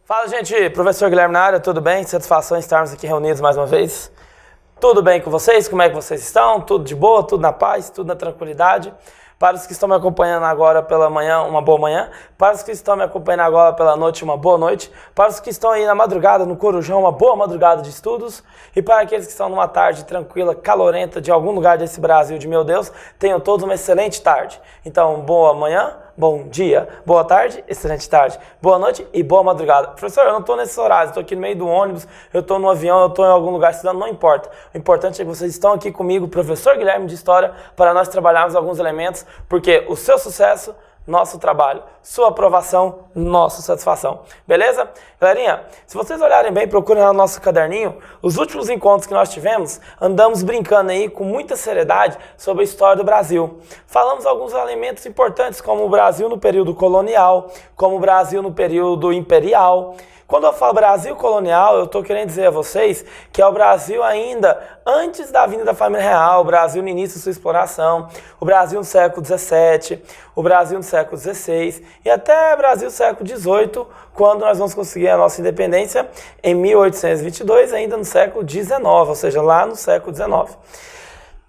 Fala, gente, professor Guilherme na área, tudo bem? Satisfação em estarmos aqui reunidos mais uma vez. Tudo bem com vocês? Como é que vocês estão? Tudo de boa? Tudo na paz? Tudo na tranquilidade? Para os que estão me acompanhando agora pela manhã, uma boa manhã. Para os que estão me acompanhando agora pela noite, uma boa noite. Para os que estão aí na madrugada, no Corujão, uma boa madrugada de estudos. E para aqueles que estão numa tarde tranquila, calorenta, de algum lugar desse Brasil de meu Deus, tenham todos uma excelente tarde. Então, boa manhã, bom dia, boa tarde, excelente tarde, boa noite e boa madrugada. Professor, eu não estou nesses horários, estou aqui no meio do ônibus, eu estou no avião, eu estou em algum lugar estudando, não importa. O importante é que vocês estão aqui comigo, professor Guilherme de História, para nós trabalharmos alguns elementos, porque o seu sucesso, nosso trabalho, sua aprovação, nossa satisfação. Beleza? Galerinha, se vocês olharem bem, procurem lá no nosso caderninho, os últimos encontros que nós tivemos, andamos brincando aí com muita seriedade sobre a história do Brasil. Falamos alguns elementos importantes, como o Brasil no período colonial, como o Brasil no período imperial. Quando eu falo Brasil colonial, eu estou querendo dizer a vocês que é o Brasil ainda antes da vinda da família real, o Brasil no início da sua exploração, o Brasil no século XVII, o Brasil no século XVI e até o Brasil no século XVIII, quando nós vamos conseguir a nossa independência em 1822, ainda no século XIX, ou seja, lá no século XIX.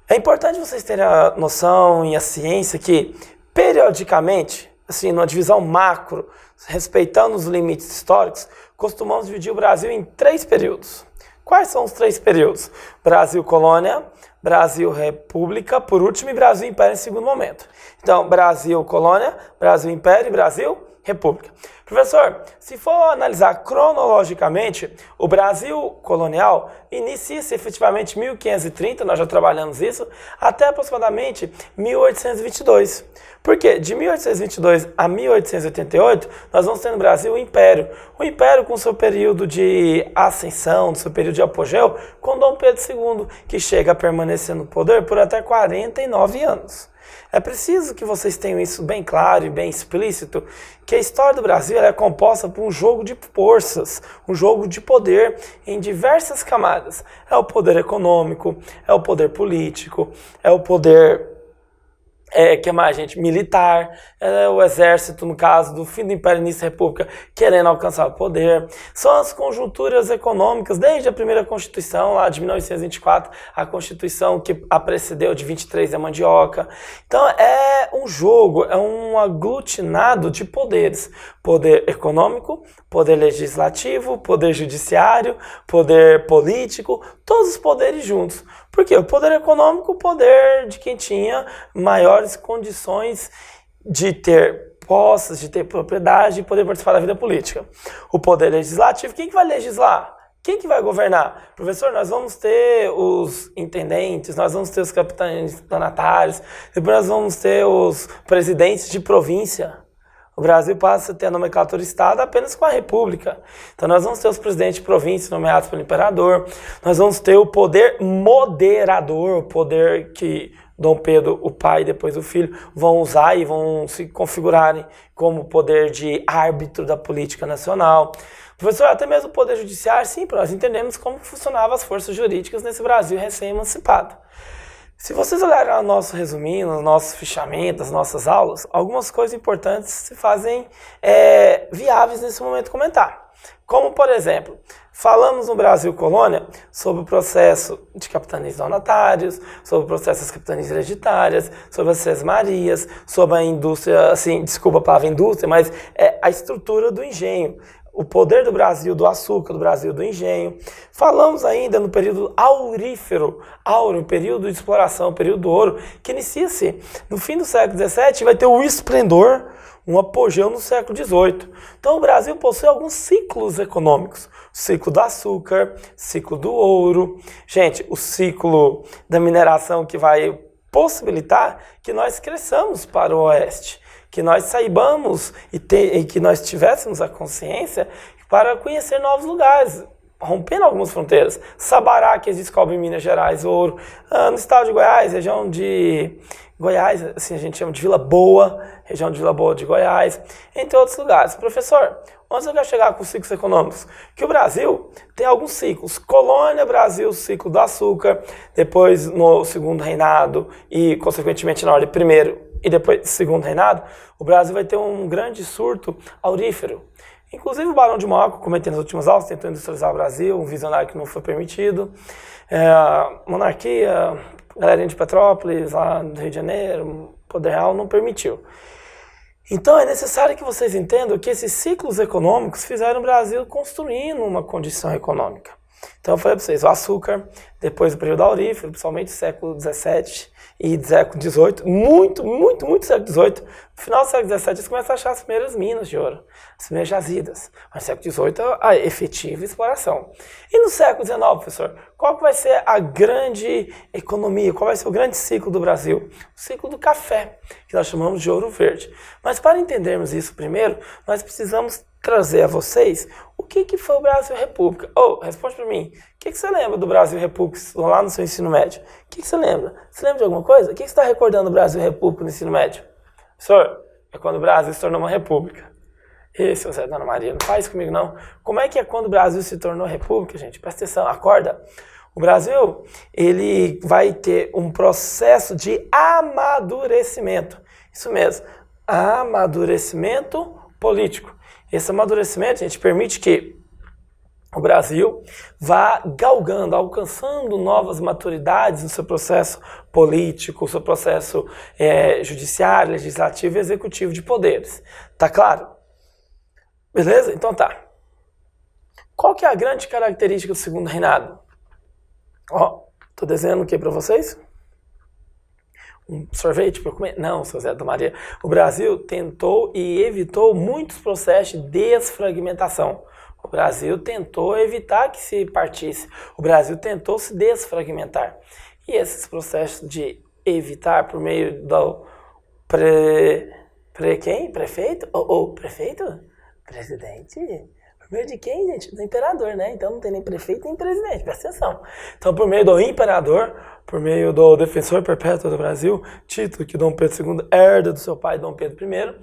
É importante vocês terem a noção e a ciência que, periodicamente, assim, numa divisão macro, respeitando os limites históricos, costumamos dividir o Brasil em 3 períodos. Quais são os 3 períodos? Brasil colônia, Brasil república, por último, e Brasil império em segundo momento. Então, Brasil colônia, Brasil império e Brasil república. Professor, se for analisar cronologicamente, o Brasil colonial inicia-se efetivamente em 1530, nós já trabalhamos isso, até aproximadamente 1822. Por quê? De 1822 a 1888, nós vamos ter no Brasil o Império. O Império com seu período de ascensão, seu período de apogeu, com Dom Pedro II, que chega a permanecer no poder por até 49 anos. É preciso que vocês tenham isso bem claro e bem explícito, que a história do Brasil ela é composta por um jogo de forças, um jogo de poder em diversas camadas. É o poder econômico, é o poder político, é o poder que mais, gente? Militar, o exército, no caso do fim do Império Início da República, querendo alcançar o poder. São as conjunturas econômicas, desde a primeira Constituição, lá de 1924, a Constituição que a precedeu de 23 da Mandioca. Então, é um jogo, é um aglutinado de poderes. Poder econômico, poder legislativo, poder judiciário, poder político, todos os poderes juntos. Por quê? O poder econômico, o poder de quem tinha maiores condições de ter posses, de ter propriedade e poder participar da vida política. O poder legislativo, quem que vai legislar? Quem que vai governar? Professor, nós vamos ter os intendentes, nós vamos ter os capitães donatários, depois nós vamos ter os presidentes de província. O Brasil passa a ter a nomenclatura Estado apenas com a República. Então nós vamos ter os presidentes de província nomeados pelo imperador, nós vamos ter o poder moderador, o poder que Dom Pedro, o pai e depois o filho, vão usar e vão se configurarem como poder de árbitro da política nacional. Professor, até mesmo o poder judiciário, sim, para nós entendemos como funcionavam as forças jurídicas nesse Brasil recém-emancipado. Se vocês olharem o nosso resuminho, os nossos fichamentos, as nossas aulas, algumas coisas importantes se fazem viáveis nesse momento comentar. Como, por exemplo, falamos no Brasil Colônia sobre o processo de capitanias donatários, sobre o processo das capitanias hereditárias, sobre as sesmarias, sobre a indústria, assim, desculpa a palavra indústria, mas a estrutura do engenho. O poder do Brasil, do açúcar, do Brasil, do engenho. Falamos ainda no período aurífero, áureo, período de exploração, período do ouro, que inicia-se no fim do século XVII e vai ter o esplendor, um apogeu no século XVIII. Então o Brasil possui alguns ciclos econômicos. O ciclo do açúcar, ciclo do ouro. Gente, o ciclo da mineração que vai possibilitar que nós cresçamos para o oeste. Que nós saibamos e que nós tivéssemos a consciência para conhecer novos lugares, rompendo algumas fronteiras. Sabará, que eles descobrem em Minas Gerais, ouro. No estado de Goiás, região de Goiás, assim a gente chama de Vila Boa, região de Vila Boa de Goiás, entre outros lugares. Professor, onde eu quero chegar com os ciclos econômicos? Que o Brasil tem alguns ciclos. Colônia, Brasil, ciclo do açúcar, depois no segundo reinado e, consequentemente, na ordem primeiro e depois segundo reinado, o Brasil vai ter um grande surto aurífero. Inclusive o Barão de Mauá, que eu comentei nas últimas aulas, tentou industrializar o Brasil, um visionário que não foi permitido. Monarquia, galerinha de Petrópolis, lá do Rio de Janeiro, Poder Real, não permitiu. Então é necessário que vocês entendam que esses ciclos econômicos fizeram o Brasil construindo uma condição econômica. Então eu falei para vocês, o açúcar, depois do período aurífero, principalmente século XVII e século XVIII, muito século XVIII, no final do século XVII eles começam a achar as primeiras minas de ouro, as primeiras jazidas, mas no século XVIII a efetiva exploração. E no século XIX, professor, qual que vai ser a grande economia, qual vai ser o grande ciclo do Brasil? O ciclo do café, que nós chamamos de ouro verde. Mas para entendermos isso primeiro, nós precisamos trazer a vocês o que foi o Brasil República. Responde para mim, o que você lembra do Brasil República lá no seu ensino médio? O que você lembra? Você lembra de alguma coisa? O que você está recordando do Brasil República no ensino médio? Senhor, é quando o Brasil se tornou uma república. Seu Zé, Dona Maria, não faz isso comigo não. Como é que é quando o Brasil se tornou república, gente? Presta atenção, acorda. O Brasil, ele vai ter um processo de amadurecimento. Isso mesmo, amadurecimento político. Esse amadurecimento, gente, permite que o Brasil vá galgando, alcançando novas maturidades no seu processo político, no seu processo judiciário, legislativo e executivo de poderes. Tá claro? Beleza? Então tá. Qual que é a grande característica do segundo reinado? Tô desenhando o que para vocês? Um sorvete para comer? Não, seu Zé da Maria. O Brasil tentou e evitou muitos processos de desfragmentação. O Brasil tentou evitar que se partisse. O Brasil tentou se desfragmentar. E esses processos de evitar por meio do prefeito? Prefeito? Presidente? Por meio de quem, gente? Do imperador, né? Então não tem nem prefeito nem presidente, presta atenção. Então por meio do imperador, por meio do defensor perpétuo do Brasil, título que Dom Pedro II herda do seu pai Dom Pedro I,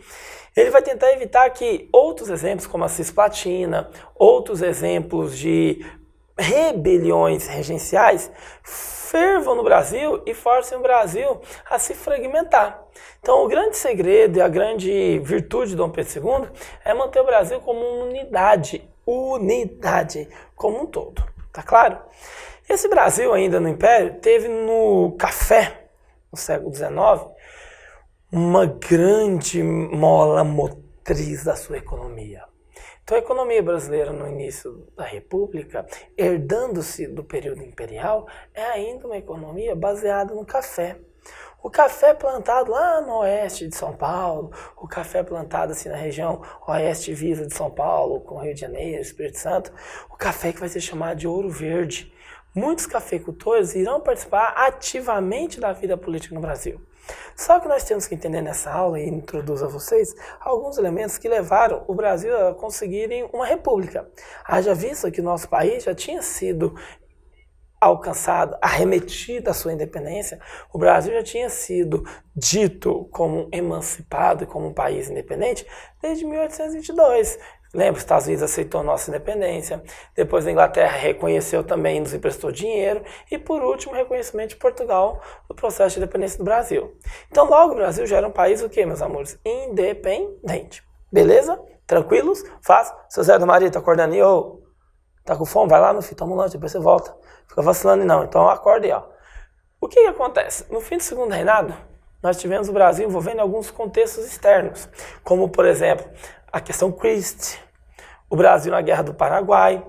ele vai tentar evitar que outros exemplos, como a Cisplatina, outros exemplos de rebeliões regenciais, fervam no Brasil e forcem o Brasil a se fragmentar. Então, o grande segredo e a grande virtude de Dom Pedro II é manter o Brasil como uma unidade como um todo. Tá claro? Esse Brasil, ainda no Império, teve no café, no século XIX, uma grande mola motriz da sua economia. Então a economia brasileira no início da República, herdando-se do período imperial, é ainda uma economia baseada no café. O café plantado lá no oeste de São Paulo, o café plantado assim na região oeste viva de São Paulo, com Rio de Janeiro, Espírito Santo, o café que vai ser chamado de ouro verde. Muitos cafeicultores irão participar ativamente da vida política no Brasil. Só que nós temos que entender nessa aula, e introduzo a vocês, alguns elementos que levaram o Brasil a conseguirem uma república. Haja visto que o nosso país já tinha sido alcançado, arremetido à sua independência, o Brasil já tinha sido dito como emancipado e como um país independente desde 1822. Lembra, os Estados Unidos aceitou a nossa independência, depois a Inglaterra reconheceu também, nos emprestou dinheiro, e por último, o reconhecimento de Portugal no processo de independência do Brasil. Então, logo o Brasil já era um país, o quê, meus amores? Independente. Beleza? Tranquilos? Fácil? Seu Zé da Maria, tá acordando aí? Tá com fome? Vai lá, meu filho, toma um lanche, depois você volta. Fica vacilando não, então acorda aí, O que acontece? No fim do segundo reinado, nós tivemos o Brasil envolvendo alguns contextos externos, como, por exemplo, a questão Christie, o Brasil na Guerra do Paraguai.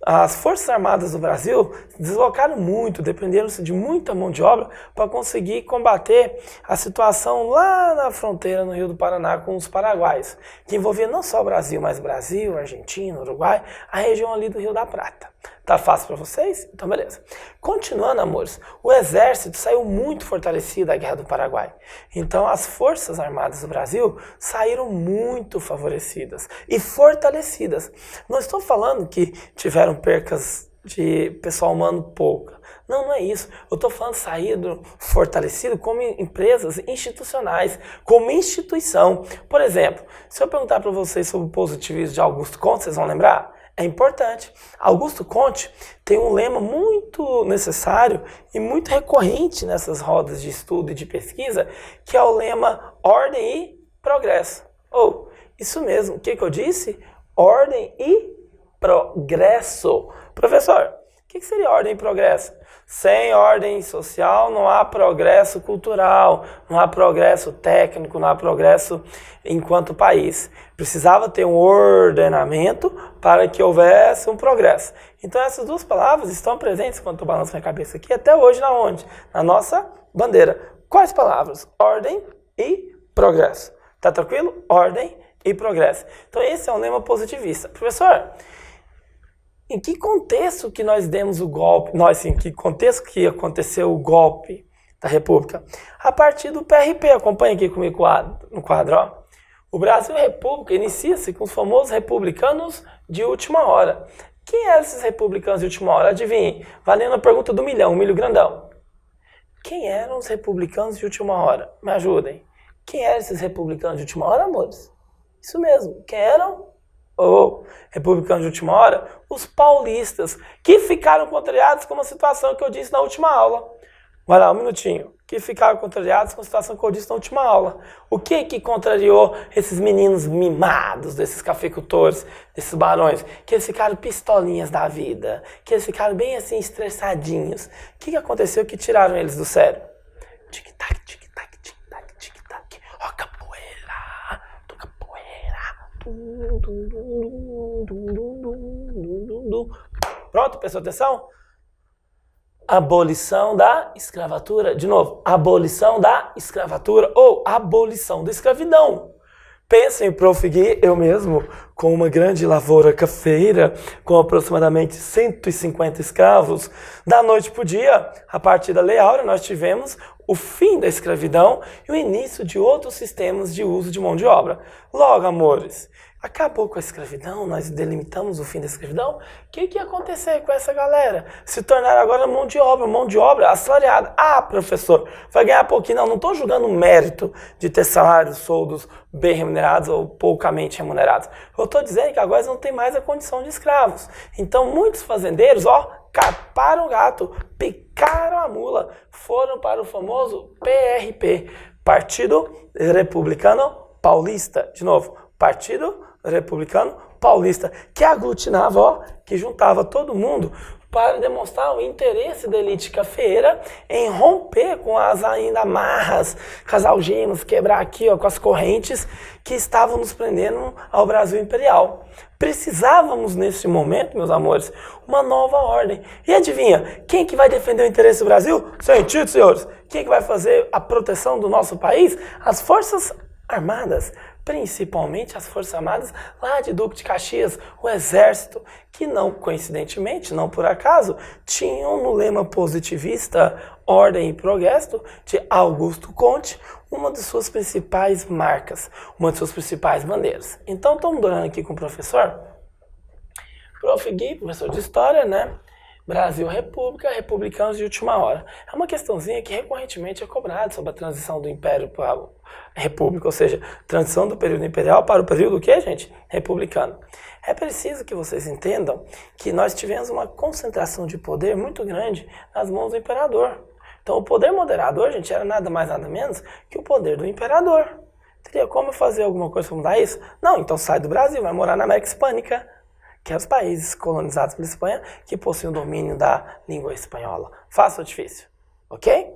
As Forças Armadas do Brasil deslocaram muito, dependeram-se de muita mão de obra para conseguir combater a situação lá na fronteira no Rio do Paraná com os paraguaios, que envolvia não só o Brasil, mas Brasil, Argentina, Uruguai, a região ali do Rio da Prata. Tá fácil para vocês? Então beleza. Continuando, amores, o exército saiu muito fortalecido da Guerra do Paraguai. Então as Forças Armadas do Brasil saíram muito favorecidas e fortalecidas. Não estou falando que tiveram percas de pessoal humano pouca. Não é isso. Eu estou falando saído fortalecido como empresas institucionais, como instituição. Por exemplo, se eu perguntar para vocês sobre o positivismo de Augusto Comte, vocês vão lembrar? É importante. Augusto Comte tem um lema muito necessário e muito recorrente nessas rodas de estudo e de pesquisa, que é o lema ordem e progresso. Isso mesmo, o que eu disse? Ordem e progresso. Professor, o que seria ordem e progresso? Sem ordem social não há progresso cultural, não há progresso técnico, não há progresso enquanto país. Precisava ter um ordenamento para que houvesse um progresso. Então essas duas palavras estão presentes quando eu balanço minha cabeça aqui, até hoje na onde? Na nossa bandeira. Quais palavras? Ordem e progresso. Tá tranquilo? Ordem e progresso. Então esse é um lema positivista. Professor, em que contexto que nós demos o golpe? Em que contexto que aconteceu o golpe da República? A partir do PRP, acompanha aqui comigo no quadro, ó. O Brasil República inicia-se com os famosos republicanos de última hora. Quem eram esses republicanos de última hora? Adivinhem, valendo a pergunta do milhão, um milho grandão. Quem eram os republicanos de última hora? Me ajudem. Quem eram esses republicanos de última hora, amores? Isso mesmo, quem eram? Republicanos de última hora? Os paulistas, que ficaram contrariados com uma situação que eu disse na última aula. Vai lá, um minutinho. Que ficaram contrariados com a situação que eu disse na última aula. O que contrariou esses meninos mimados, desses cafeicultores, desses barões? Que eles ficaram pistolinhas da vida. Que eles ficaram bem assim, estressadinhos. O que aconteceu que tiraram eles do sério? Tic-tac, tic-tac, tic-tac, tic-tac. Ó, capoeira. Do capoeira. Pronto, prestou atenção? Abolição da escravatura. De novo, abolição da escravatura ou abolição da escravidão. Pensem, Prof. Gui, eu mesmo, com uma grande lavoura cafeira, com aproximadamente 150 escravos, da noite para o dia, a partir da Lei Áurea, nós tivemos o fim da escravidão e o início de outros sistemas de uso de mão de obra. Logo, amores, acabou com a escravidão, nós delimitamos o fim da escravidão. O que ia acontecer com essa galera? Se tornar agora mão de obra assalariada. Ah, professor, vai ganhar pouquinho. Não estou julgando o mérito de ter salários, soldos bem remunerados ou poucamente remunerados. Eu estou dizendo que agora eles não têm mais a condição de escravos. Então, muitos fazendeiros, caparam o gato, picaram a mula, foram para o famoso PRP, Partido Republicano Paulista. De novo, Partido Republicano Paulista, que aglutinava, que juntava todo mundo para demonstrar o interesse da elite cafeeira em romper com as ainda amarras, com as algemas, quebrar aqui com as correntes que estavam nos prendendo ao Brasil Imperial. Precisávamos, nesse momento, meus amores, uma nova ordem. E adivinha, quem que vai defender o interesse do Brasil? Sentido, senhores. Quem que vai fazer a proteção do nosso país? As Forças Armadas. Principalmente as Forças Armadas lá de Duque de Caxias, o Exército, que não coincidentemente, não por acaso, tinham no lema positivista Ordem e Progresso de Augusto Conte uma de suas principais marcas, uma de suas principais bandeiras. Então, estamos olhando aqui com o professor, Prof. Gui, professor de História, né? Brasil República, republicanos de última hora. É uma questãozinha que recorrentemente é cobrada sobre a transição do Império para a República, ou seja, transição do período imperial para o período o quê, gente? Republicano. É preciso que vocês entendam que nós tivemos uma concentração de poder muito grande nas mãos do imperador. Então, o poder moderador, gente, era nada mais nada menos que o poder do imperador. Teria como fazer alguma coisa para mudar isso? Não, então sai do Brasil, vai morar na América Hispânica, que é os países colonizados pela Espanha que possuem o domínio da língua espanhola. Fácil ou difícil? Ok?